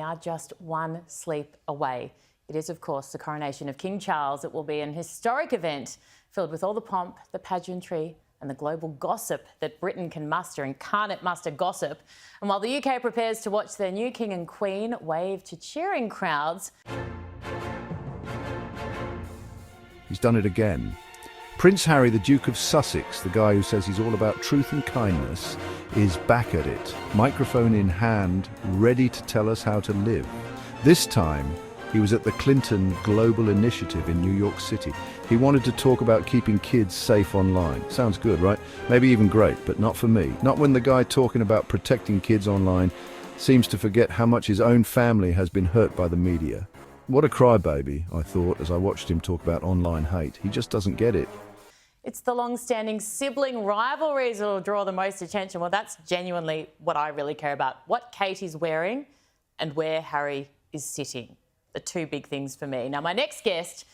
now just one sleep away. It is, of course, the coronation of King Charles. It will be an historic event filled with all the pomp, the pageantry and the global gossip that Britain can muster and can't it muster gossip. And while the UK prepares to watch their new King and Queen wave to cheering crowds... He's done it again. Prince Harry, the Duke of Sussex, the guy who says he's all about truth and kindness, is back at it, microphone in hand, ready to tell us how to live. This time, he was at the Clinton Global Initiative in New York City. He wanted to talk about keeping kids safe online. Sounds good, right? Maybe even great, but not for me. Not when the guy talking about protecting kids online seems to forget how much his own family has been hurt by the media. What a crybaby, I thought, as I watched him talk about online hate. He just doesn't get it. It's the long-standing sibling rivalries that will draw the most attention. Well, that's genuinely what I really care about. What Kate is wearing and where Harry is sitting. The two big things for me. Now, my next guest,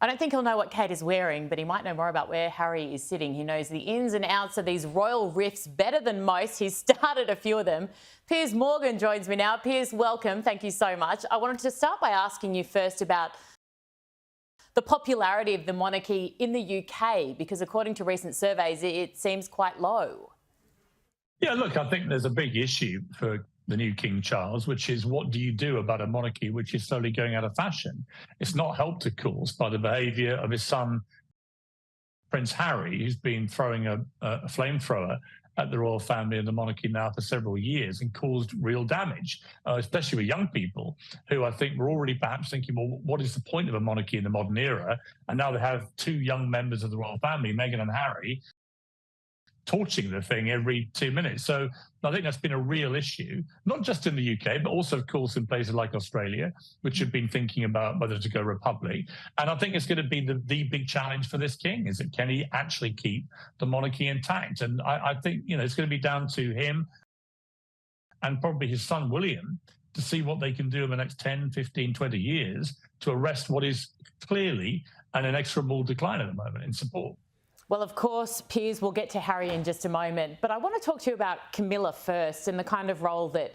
I don't think he'll know what Kate is wearing, but he might know more about where Harry is sitting. He knows the ins and outs of these royal rifts better than most. He's started a few of them. Piers Morgan joins me now. Piers, welcome. Thank you so much. I wanted to start by asking you first about the popularity of the monarchy in the UK, because according to recent surveys, it seems quite low. Yeah, look, I think there's a big issue for the new King Charles, which is what do you do about a monarchy which is slowly going out of fashion? It's not helped, of course, by the behaviour of his son, Prince Harry, who's been throwing a flamethrower at the royal family and the monarchy now for several years and caused real damage, especially with young people who I think were already perhaps thinking, well, what is the point of a monarchy in the modern era? And now they have two young members of the royal family, Meghan and Harry, torching the thing every 2 minutes. So I think that's been a real issue, not just in the UK, but also, of course, in places like Australia, which have been thinking about whether to go republic. And I think it's going to be the big challenge for this king, is that can he actually keep the monarchy intact? And I think, it's going to be down to him and probably his son, William, to see what they can do in the next 10, 15, 20 years to arrest what is clearly an inexorable decline at the moment in support. Well, of course, Piers, we'll get to Harry in just a moment, but I want to talk to you about Camilla first and the kind of role that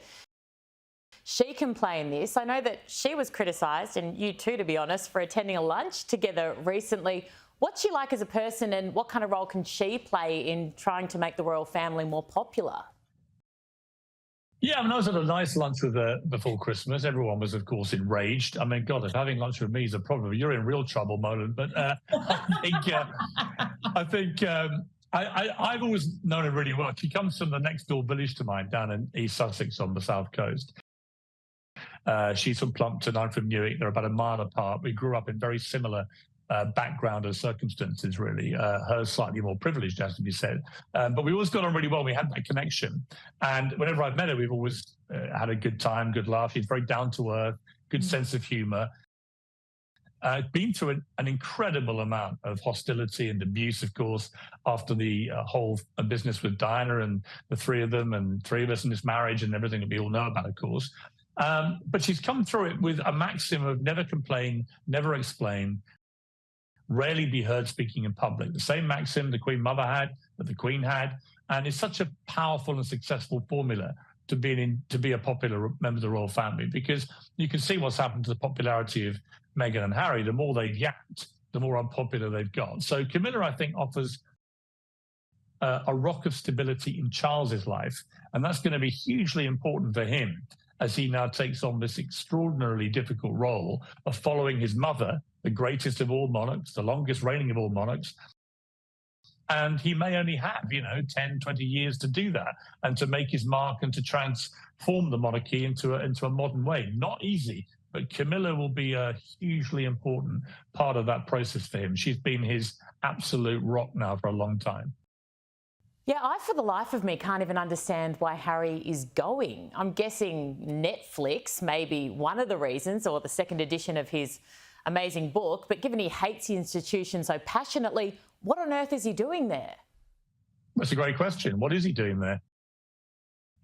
she can play in this. I know that she was criticised, and you too, to be honest, for attending a lunch together recently. What's she like as a person, and what kind of role can she play in trying to make the royal family more popular? Yeah, I was at a nice lunch with her before Christmas. Everyone was, of course, enraged. I mean, God, if having lunch with me is a problem, you're in real trouble, Molan. But I've always known her really well. She comes from the next door village to mine down in East Sussex on the south coast. She's from Plumpton, I'm from Newark. They're about a mile apart. We grew up in very similar background and circumstances, really. Hers slightly more privileged, as to be said. But we always got on really well. We had that connection. And whenever I've met her, we've always had a good time, good laugh. She's very down to earth, good sense of humour. Been through an incredible amount of hostility and abuse, of course, after the whole business with Diana and the three of them and three of us in this marriage and everything that we all know about, of course. But she's come through it with a maxim of never complain, never explain, rarely be heard speaking in public. The same maxim the Queen Mother had, that the Queen had, and it's such a powerful and successful formula to be a popular member of the royal family, because you can see what's happened to the popularity of Meghan and Harry. The more they've yapped, the more unpopular they've got. So Camilla, I think, offers a rock of stability in Charles's life, and that's going to be hugely important for him as he now takes on this extraordinarily difficult role of following his mother, the greatest of all monarchs, the longest reigning of all monarchs. And he may only have, 10, 20 years to do that and to make his mark and to transform the monarchy into a modern way. Not easy, but Camilla will be a hugely important part of that process for him. She's been his absolute rock now for a long time. Yeah, I, for the life of me, can't even understand why Harry is going. I'm guessing Netflix may be one of the reasons, or the second edition of his amazing book, but given he hates the institution so passionately, what on earth is he doing there? That's a great question. What is he doing there?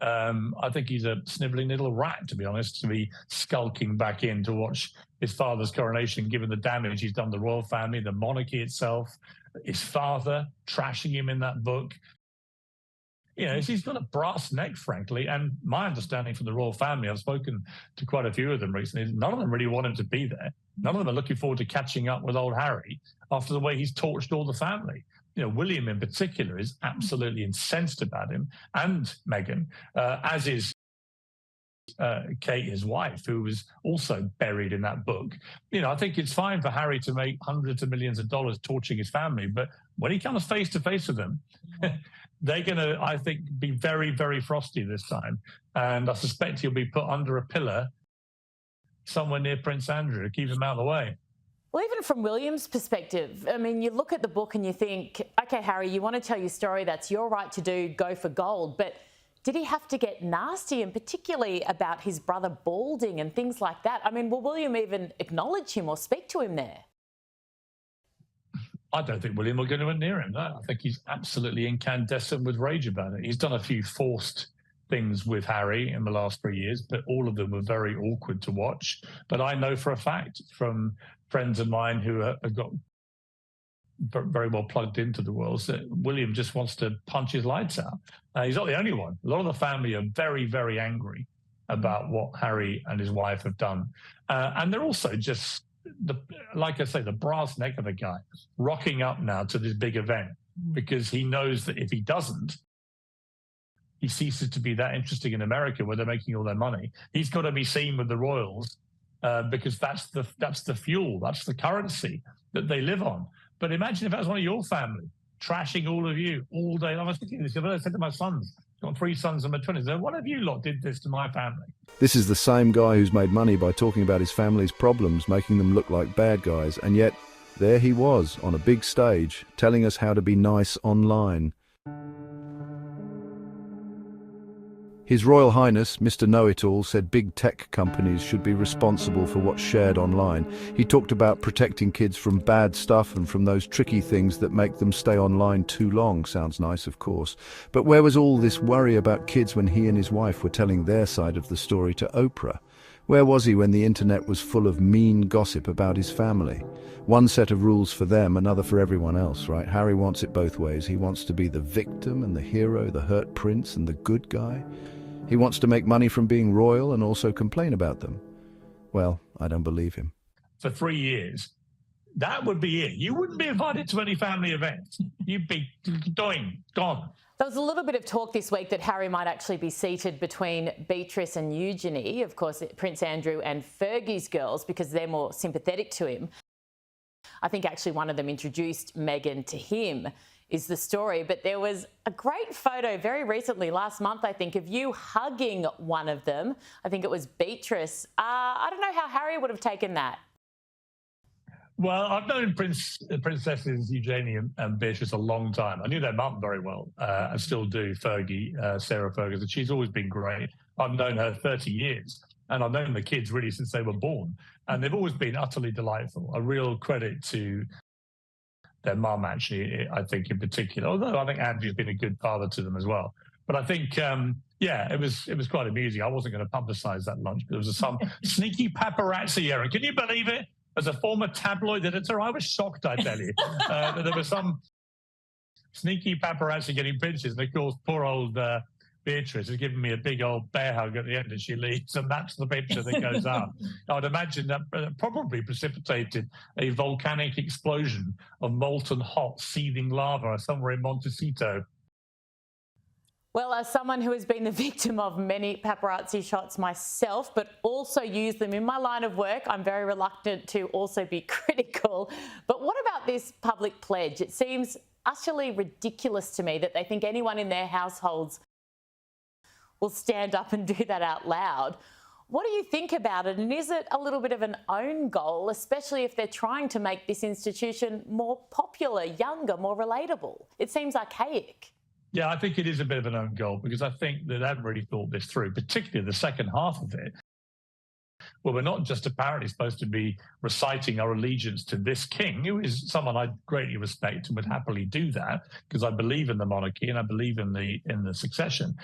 I think he's a snivelling little rat, to be honest, to be skulking back in to watch his father's coronation, given the damage he's done the royal family, the monarchy itself, his father, trashing him in that book. She's got a brass neck, frankly. And my understanding from the royal family, I've spoken to quite a few of them recently, none of them really want him to be there. None of them are looking forward to catching up with old Harry after the way he's torched all the family. William in particular is absolutely incensed about him, and Meghan, as is Kate, his wife, who was also buried in that book. I think it's fine for Harry to make hundreds of millions of dollars torching his family, but when he comes face to face with them, they're going to, I think, be very, very frosty this time. And I suspect he'll be put under a pillar somewhere near Prince Andrew to keep him out of the way. Well, even from William's perspective, I mean, you look at the book and you think, OK, Harry, you want to tell your story, that's your right to do, go for gold. But did he have to get nasty, and particularly about his brother balding and things like that? I mean, will William even acknowledge him or speak to him there? I don't think William will go anywhere near him. No, I think he's absolutely incandescent with rage about it. He's done a few forced things with Harry in the last 3 years, but all of them were very awkward to watch. But I know for a fact from friends of mine who have got very well plugged into the world that William just wants to punch his lights out. He's not the only one. A lot of the family are very, very angry about what Harry and his wife have done. And they're also just, like I say, the brass neck of a guy rocking up now to this big event because he knows that if he doesn't, he ceases to be that interesting in America where they're making all their money. He's got to be seen with the royals because that's the fuel, that's the currency that they live on. But imagine if that was one of your family trashing all of you all day. I was thinking this, I said to my sons, I've got 3 sons in my 20s, one of you lot did this to my family. This is the same guy who's made money by talking about his family's problems, making them look like bad guys, and yet there he was on a big stage telling us how to be nice online. His Royal Highness, Mr. Know-It-All, said big tech companies should be responsible for what's shared online. He talked about protecting kids from bad stuff and from those tricky things that make them stay online too long. Sounds nice, of course. But where was all this worry about kids when he and his wife were telling their side of the story to Oprah? Where was he when the internet was full of mean gossip about his family? One set of rules for them, another for everyone else, right? Harry wants it both ways. He wants to be the victim and the hero, the hurt prince and the good guy. He wants to make money from being royal and also complain about them. Well, I don't believe him. For 3 years, that would be it. You wouldn't be invited to any family events. You'd be gone. There was a little bit of talk this week that Harry might actually be seated between Beatrice and Eugenie, of course, Prince Andrew and Fergie's girls, because they're more sympathetic to him. I think actually one of them introduced Meghan to him, is the story. But there was a great photo very recently, last month, I think, of you hugging one of them. I think it was Beatrice. I don't know how Harry would have taken that. Well, I've known Princesses Eugenie and Beatrice a long time. I knew their mum very well. I still do, Fergie, Sarah Ferguson. She's always been great. I've known her 30 years, and I've known the kids really since they were born. And they've always been utterly delightful. A real credit to their mum, actually, I think in particular. Although I think Andrew's been a good father to them as well. But I think, it was quite amusing. I wasn't going to publicise that lunch, but there was some sneaky paparazzi, Erin. Can you believe it? As a former tabloid editor, I was shocked, I tell you. That there was some sneaky paparazzi getting pictures. And of course, poor old Beatrice has given me a big old bear hug at the end as she leaves, and that's the picture that goes up. I would imagine that probably precipitated a volcanic explosion of molten hot, seething lava somewhere in Montecito. Well, as someone who has been the victim of many paparazzi shots myself, but also use them in my line of work, I'm very reluctant to also be critical. But what about this public pledge? It seems utterly ridiculous to me that they think anyone in their households will stand up and do that out loud. What do you think about it? And is it a little bit of an own goal, especially if they're trying to make this institution more popular, younger, more relatable? It seems archaic. Yeah, I think it is a bit of an own goal because I think that they haven't really thought this through, particularly the second half of it. Well, we're not just apparently supposed to be reciting our allegiance to this king, who is someone I greatly respect and would happily do that because I believe in the monarchy and I believe in the succession.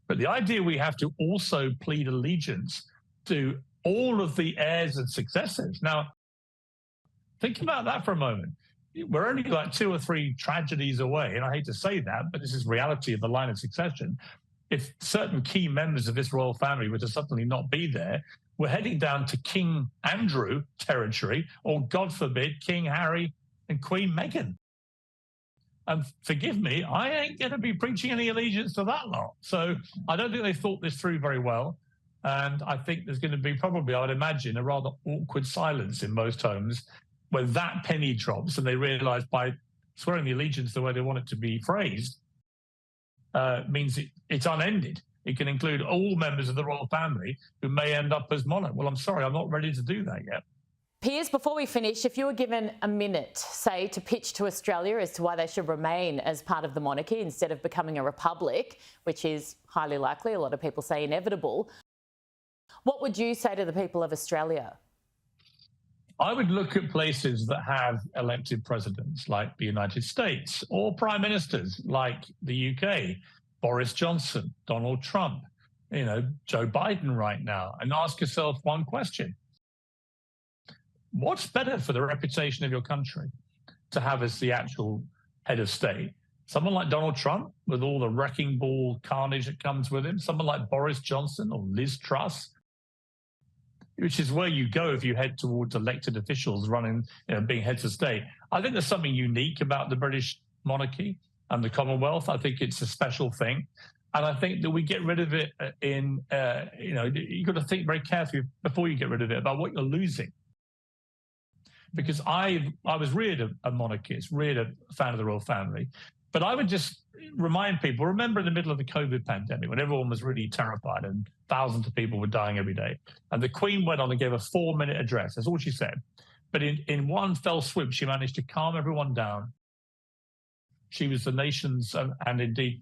But the idea we have to also plead allegiance to all of the heirs and successors. Now, think about that for a moment. we're only like 2 or 3 tragedies away, and I hate to say that, but this is reality of the line of succession. If certain key members of this royal family were to suddenly not be there, we're heading down to King Andrew territory, or God forbid, King Harry and Queen Meghan. And forgive me, I ain't going to be preaching any allegiance to that lot. So I don't think they thought this through very well. And I think there's going to be probably, I would imagine, a rather awkward silence in most homes when that penny drops and they realize by swearing the allegiance the way they want it to be phrased means it's unended. It can include all members of the royal family who may end up as monarch. Well, I'm sorry, I'm not ready to do that yet. Piers, before we finish, if you were given a minute, say, to pitch to Australia as to why they should remain as part of the monarchy instead of becoming a republic, which is highly likely, a lot of people say inevitable, what would you say to the people of Australia? I would look at places that have elected presidents like the United States, or prime ministers like the UK, Boris Johnson, Donald Trump, Joe Biden right now, and ask yourself one question. What's better for the reputation of your country to have as the actual head of state? Someone like Donald Trump, with all the wrecking ball carnage that comes with him, someone like Boris Johnson or Liz Truss, which is where you go if you head towards elected officials running, being heads of state. I think there's something unique about the British monarchy and the Commonwealth. I think it's a special thing. And I think that we get rid of it you've got to think very carefully before you get rid of it about what you're losing. Because I was reared a monarchist, reared a fan of the royal family. But I would just remind people, remember in the middle of the COVID pandemic when everyone was really terrified and thousands of people were dying every day. And the Queen went on and gave a 4-minute address. That's all she said. But in one fell swoop, she managed to calm everyone down. She was the nation's, and indeed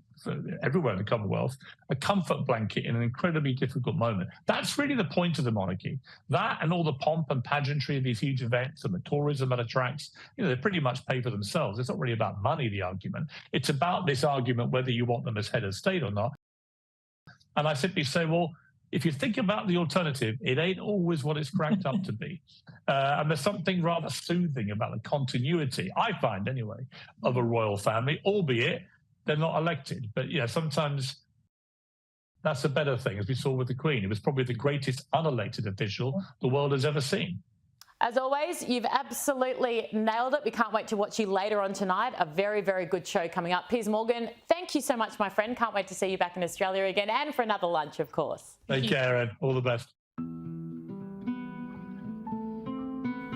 everywhere in the Commonwealth, a comfort blanket in an incredibly difficult moment. That's really the point of the monarchy. That and all the pomp and pageantry of these huge events and the tourism it attracts, they pretty much pay for themselves. It's not really about money, the argument. It's about this argument whether you want them as head of state or not. And I simply say, well, if you think about the alternative, it ain't always what it's cracked up to be. And there's something rather soothing about the continuity, I find anyway, of a royal family, albeit they're not elected. But sometimes that's a better thing, as we saw with the Queen. It was probably the greatest unelected official the world has ever seen. As always, you've absolutely nailed it. We can't wait to watch you later on tonight. A very, very good show coming up. Piers Morgan, thank you so much, my friend. Can't wait to see you back in Australia again and for another lunch, of course. Take care, Ed. All the best.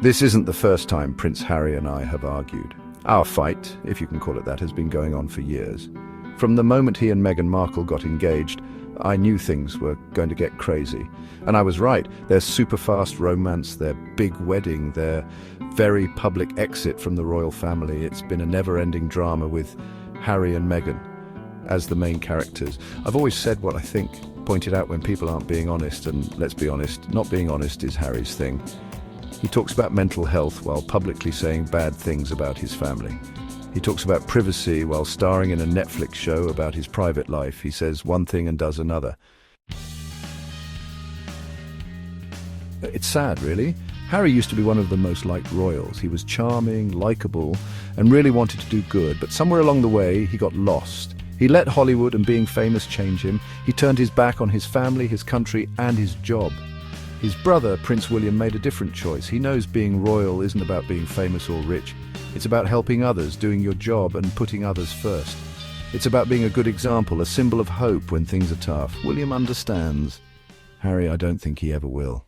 This isn't the first time Prince Harry and I have argued. Our fight, if you can call it that, has been going on for years. From the moment he and Meghan Markle got engaged, I knew things were going to get crazy. And I was right. Their super-fast romance, their big wedding, their very public exit from the royal family. It's been a never-ending drama with Harry and Meghan as the main characters. I've always said what I think, pointed out when people aren't being honest, and let's be honest, not being honest is Harry's thing. He talks about mental health while publicly saying bad things about his family. He talks about privacy while starring in a Netflix show about his private life. He says one thing and does another. It's sad, really. Harry used to be one of the most liked royals. He was charming, likable, and really wanted to do good. But somewhere along the way, he got lost. He let Hollywood and being famous change him. He turned his back on his family, his country, and his job. His brother, Prince William, made a different choice. He knows being royal isn't about being famous or rich. It's about helping others, doing your job, and putting others first. It's about being a good example, a symbol of hope when things are tough. William understands. Harry, I don't think he ever will.